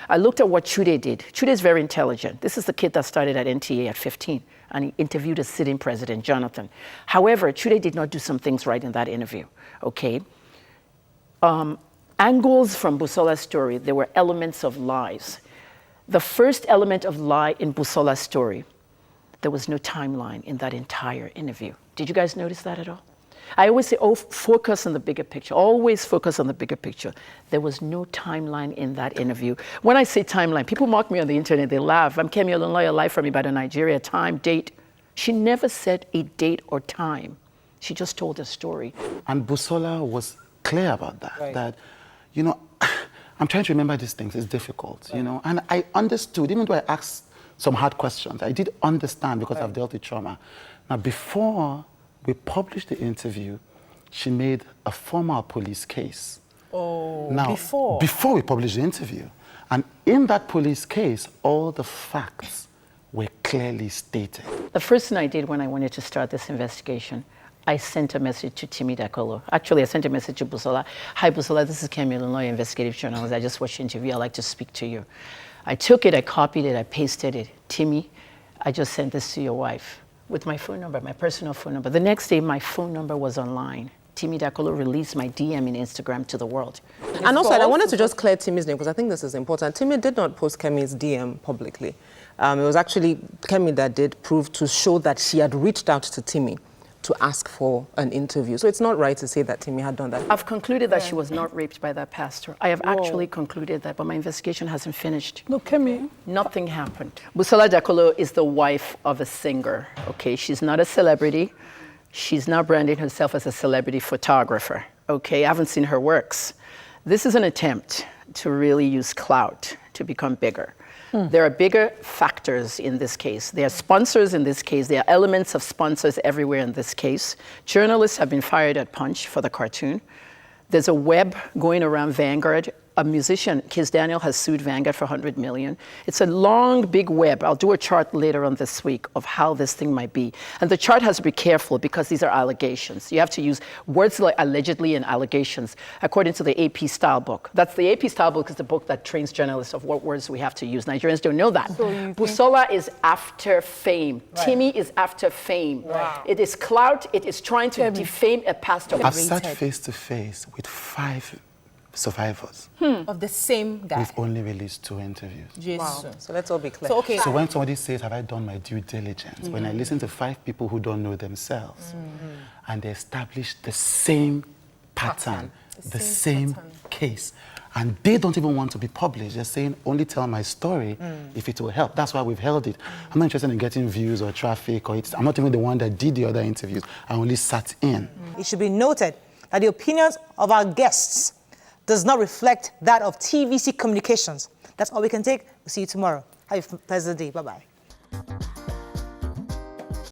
I looked at what Chude did. Chude is very intelligent. This is the kid that started at NTA at 15, and he interviewed a sitting president, Jonathan. However, Chude did not do some things right in that interview, okay? Angles from Busola's story, there were elements of lies. The first element of lie in Busola's story, there was no timeline in that entire interview. Did you guys notice that at all? I always say, oh, focus on the bigger picture. Always focus on the bigger picture. There was no timeline in that interview. When I say timeline, people mock me on the internet, they laugh. I'm Kemi Olunloyo, live from Ibadan, Nigeria, time, date. She never said a date or time. She just told a story. And Busola was clear about that, that, you know, I'm trying to remember these things, it's difficult, you know, and I understood, even though I asked some hard questions, I did understand because I've dealt with trauma. Now, before we published the interview, she made a formal police case. Oh, now, before we published the interview. And in that police case, all the facts were clearly stated. The first thing I did when I wanted to start this investigation, I sent a message to Chude Dakolo. Actually, I sent a message to Busola. Hi, Busola, this is Kemi Olunloyo, investigative journalist. I just watched your interview. I'd like to speak to you. I took it, I copied it, I pasted it. Timmy, I just sent this to your wife with my phone number, my personal phone number. The next day, my phone number was online. Kemi Dakolo released my DM in Instagram to the world. And also, I wanted to just clear Timmy's name because I think this is important. Timmy did not post Kemi's DM publicly. It was actually Kemi that did prove to show that she had reached out to Timmy to ask for an interview. So it's not right to say that Timmy had done that. I've concluded that she was not raped by that pastor. I have actually concluded that, but my investigation hasn't finished. No, Kemi. Nothing happened. Busola Dakolo is the wife of a singer, okay? She's not a celebrity. She's now branding herself as a celebrity photographer, okay? I haven't seen her works. This is an attempt to really use clout to become bigger. There are bigger factors in this case. There are sponsors in this case. There are elements of sponsors everywhere in this case. Journalists have been fired at Punch for the cartoon. There's a web going around Vanguard. A musician, Kiss Daniel, has sued Vanguard for $100 million. It's a long, big web. I'll do a chart later on this week of how this thing might be. And the chart has to be careful because these are allegations. You have to use words like allegedly and allegations according to the AP style book. That's the AP style book is the book that trains journalists of what words we have to use. Nigerians don't know that. Busola is after fame. Timmy is after fame. It is clout. It is trying to defame a pastor. I've sat face to face with 5 survivors of the same guy. We've only released 2 interviews. Wow. So let's all be clear. So, okay. So when somebody says, have I done my due diligence? When I listen to 5 people who don't know themselves and they establish the same pattern, the same case, and they don't even want to be published. They're saying, only tell my story if it will help. That's why we've held it. I'm not interested in getting views or traffic, or I'm not even the one that did the other interviews. I only sat in. It should be noted that the opinions of our guests does not reflect that of TVC Communications. That's all we can take. We'll see you tomorrow. Have a pleasant day. Bye-bye.